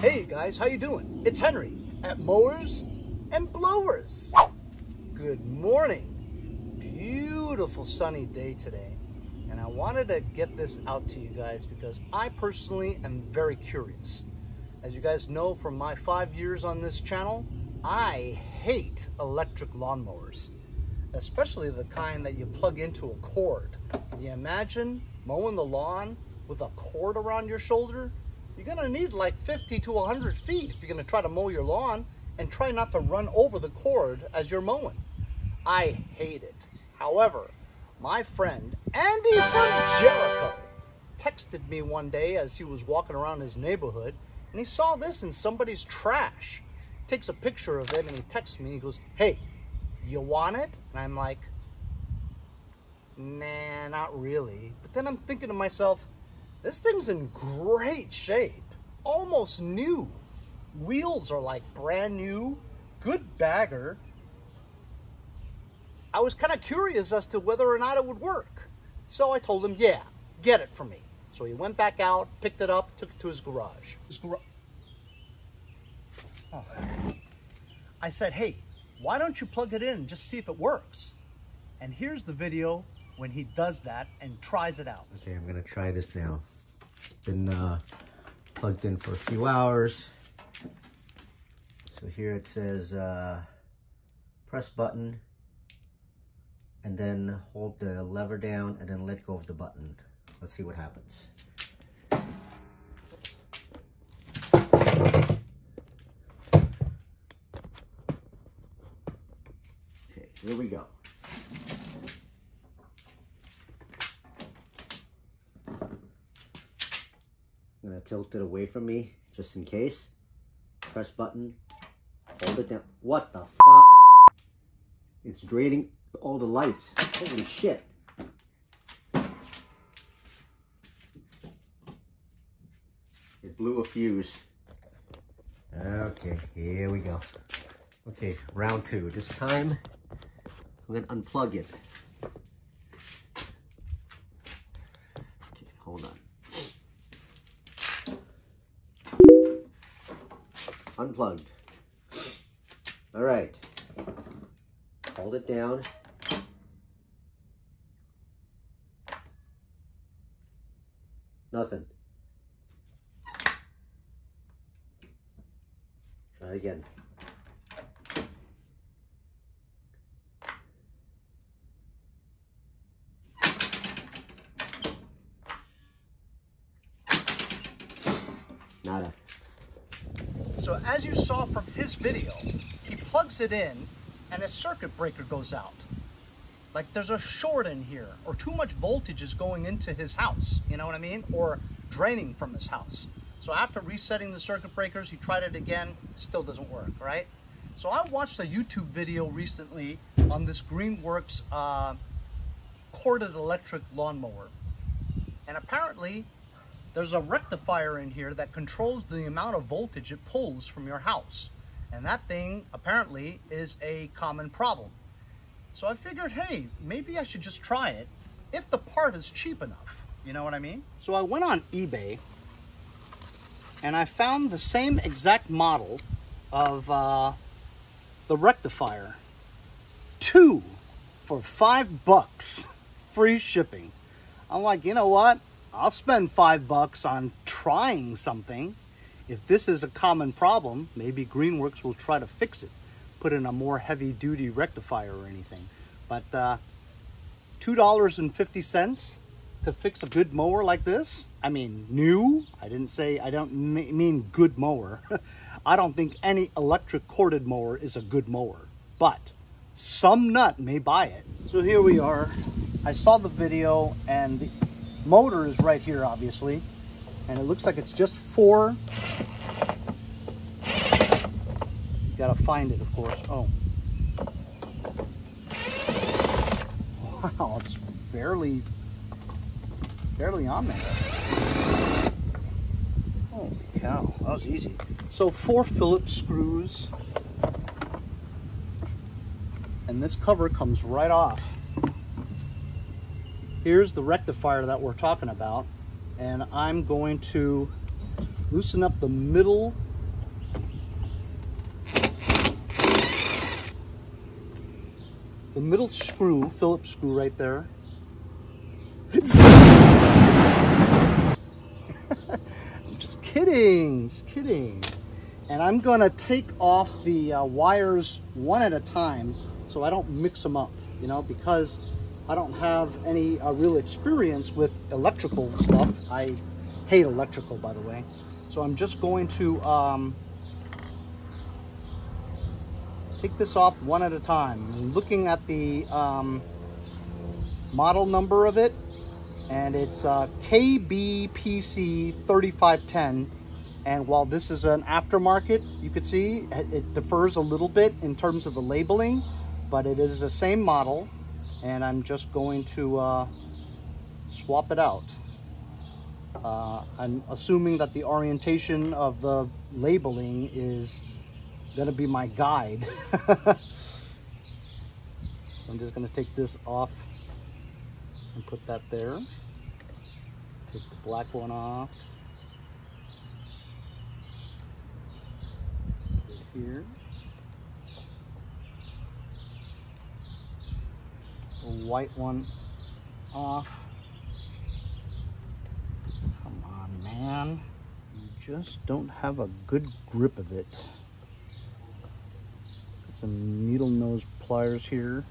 Hey guys, how you doing? It's Henry at Mowers and Blowers. Good morning. Beautiful sunny day today. And I wanted to get this out to you guys because I personally am very curious. As you guys know from my 5 years on this channel, I hate electric lawnmowers, especially the kind that you plug into a cord. Can you imagine mowing the lawn with a cord around your shoulder? You're gonna need like 50 to 100 feet if you're gonna try to mow your lawn, and try not to run over the cord as you're mowing. I hate it. However, my friend Andy from Jericho texted me one day as he was walking around his neighborhood, and he saw this in somebody's trash. Takes a picture of it and he texts me, he goes, "Hey, you want it?" And I'm like, nah, not really. But then I'm thinking to myself, this thing's in great shape, almost new. Wheels are like brand new, good bagger. I was kind of curious as to whether or not it would work. So I told him, yeah, get it for me. So he went back out, picked it up, took it to his garage. Oh. I said, hey, why don't you plug it in and just see if it works? And here's the video when he does that and tries it out. Okay, I'm gonna try this now. It's been plugged in for a few hours. So here it says press button and then hold the lever down and then let go of the button. Let's see what happens. Okay, here we go. I'm gonna tilt it away from me just in case. Press button, hold it down. What the fuck? It's draining all the lights. Holy shit. It blew a fuse. Okay, here we go. Okay, round two. This time, I'm gonna unplug it. Okay, hold on. Unplugged. All right. Hold it down. Nothing. Try again. Nada. So as you saw from his video, he plugs it in and a circuit breaker goes out. Like there's a short in here, or too much voltage is going into his house, you know what I mean? Or draining from his house. So after resetting the circuit breakers, he tried it again, still doesn't work, right? So I watched a YouTube video recently on this Greenworks corded electric lawnmower. And apparently, there's a rectifier in here that controls the amount of voltage it pulls from your house. And that thing apparently is a common problem. So I figured, hey, maybe I should just try it if the part is cheap enough. You know what I mean? So I went on eBay and I found the same exact model of the rectifier. 2 for $5, free shipping. I'm like, you know what? I'll spend $5 on trying something. If this is a common problem, maybe Greenworks will try to fix it. Put in a more heavy-duty rectifier or anything. But $2.50 to fix a good mower like this? I mean, new? I don't mean good mower. I don't think any electric corded mower is a good mower. But some nut may buy it. So here we are. I saw the video and the motor is right here, obviously, and it looks like it's just 4. You gotta find it, of course. Oh, wow, it's barely on there. Holy cow, that was easy. So 4 Phillips screws, and this cover comes right off. Here's the rectifier that we're talking about, and I'm going to loosen up the middle the middle screw, Phillips screw right there. I'm just kidding, just kidding. And I'm gonna take off the wires one at a time so I don't mix them up, you know, because I don't have any real experience with electrical stuff. I hate electrical, by the way. So I'm just going to take this off one at a time. I'm looking at the model number of it, and it's KBPC 3510. And while this is an aftermarket, you could see it differs a little bit in terms of the labeling, but it is the same model. And I'm just going to swap it out. I'm assuming that the orientation of the labeling is going to be my guide. So I'm just going to take this off and put that there. Take the black one off. Put it here. The white one off. Come on, man. You just don't have a good grip of it. Got some needle nose pliers here.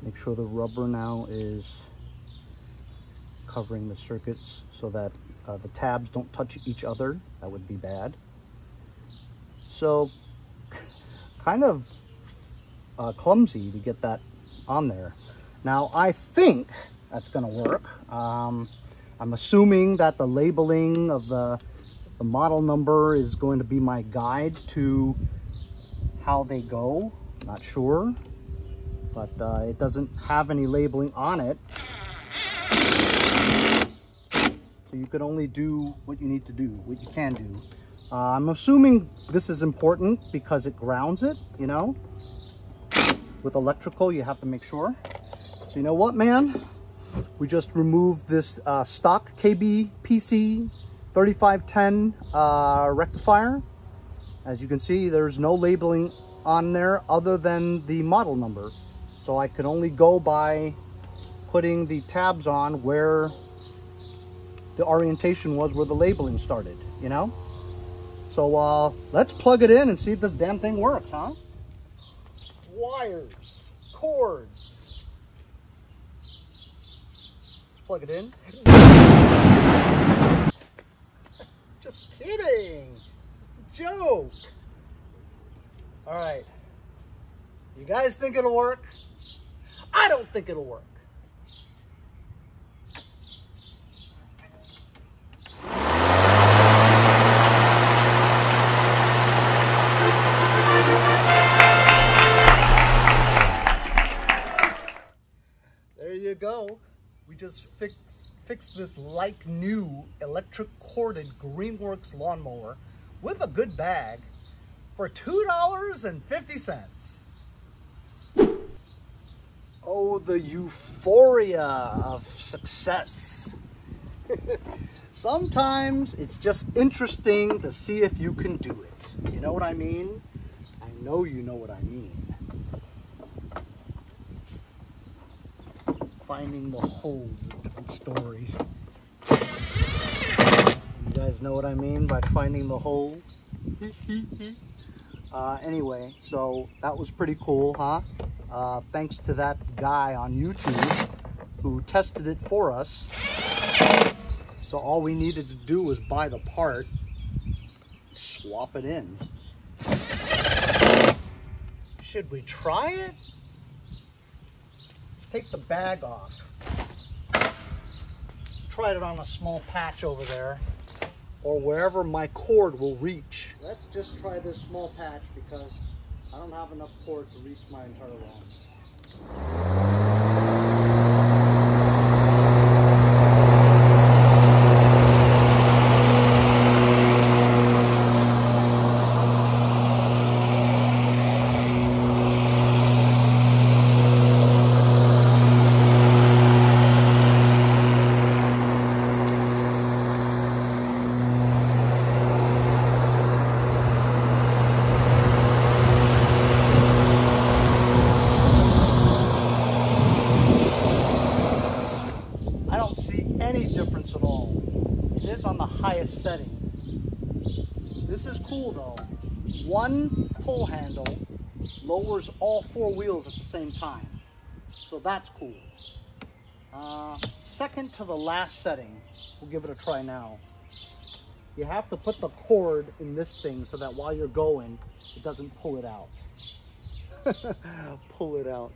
Make sure the rubber now is covering the circuits so that the tabs don't touch each other. That would be bad. So kind of clumsy to get that on there. Now I think that's gonna work. I'm assuming that the labeling of the model number is going to be my guide to how they go. Not sure. But it doesn't have any labeling on it. So you can only do what you need to do, what you can do. I'm assuming this is important because it grounds it, you know. With electrical, you have to make sure. So you know what, man? We just removed this stock KBPC 3510 rectifier. As you can see, there's no labeling on there other than the model number. So I could only go by putting the tabs on where the orientation was, where the labeling started, you know? So let's plug it in and see if this damn thing works, huh? Wires, cords. Let's plug it in. Just kidding. Just a joke. All right. You guys think it'll work? I don't think it'll work. There you go. We just fixed this like new electric corded Greenworks lawnmower with a good bag for $2.50. Oh, the euphoria of success. Sometimes it's just interesting to see if you can do it. You know what I mean? I know you know what I mean. Finding the hole is a different story. You guys know what I mean by finding the hole? Anyway, so that was pretty cool, huh? Thanks to that guy on YouTube who tested it for us. So all we needed to do was buy the part, swap it in. Should we try it? Let's take the bag off. Tried it on a small patch over there, or wherever my cord will reach. Let's just try this small patch because I don't have enough cord to reach my entire lawn. highest setting. This is cool though. One pull handle lowers all 4 wheels at the same time. So that's cool. Second to the last setting, we'll give it a try now. You have to put the cord in this thing so that while you're going, it doesn't pull it out. Pull it out.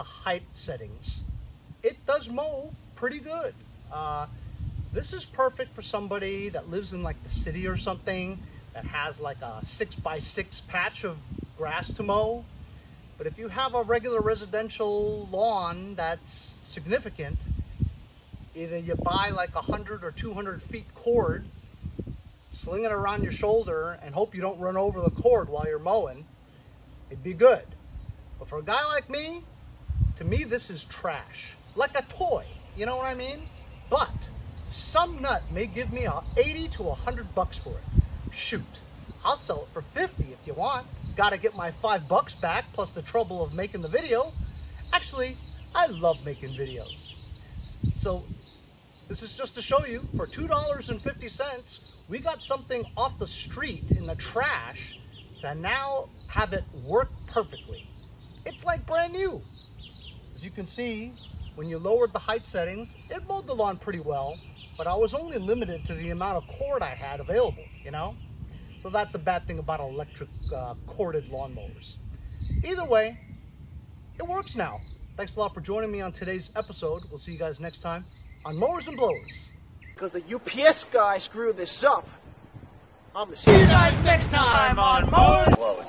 Height settings, it does mow pretty good. This is perfect for somebody that lives in like the city or something that has like a 6x6 patch of grass to mow. But if you have a regular residential lawn that's significant, either you buy like 100 or 200 feet cord, sling it around your shoulder and hope you don't run over the cord while you're mowing, it'd be good. But for a guy like me, to me, this is trash. Like a toy, you know what I mean? But some nut may give me 80 to 100 bucks for it. Shoot, I'll sell it for 50 if you want. Gotta get my $5 back plus the trouble of making the video. Actually, I love making videos. So this is just to show you, for $2.50, we got something off the street in the trash to now have it work perfectly. It's like brand new. As you can see, when you lowered the height settings, it mowed the lawn pretty well, but I was only limited to the amount of cord I had available, you know? So that's the bad thing about electric corded lawnmowers. Either way, it works now. Thanks a lot for joining me on today's episode. We'll see you guys next time on Mowers and Blowers. Because the UPS guy screwed this up. I'm gonna see you guys next time on Mowers and Blowers.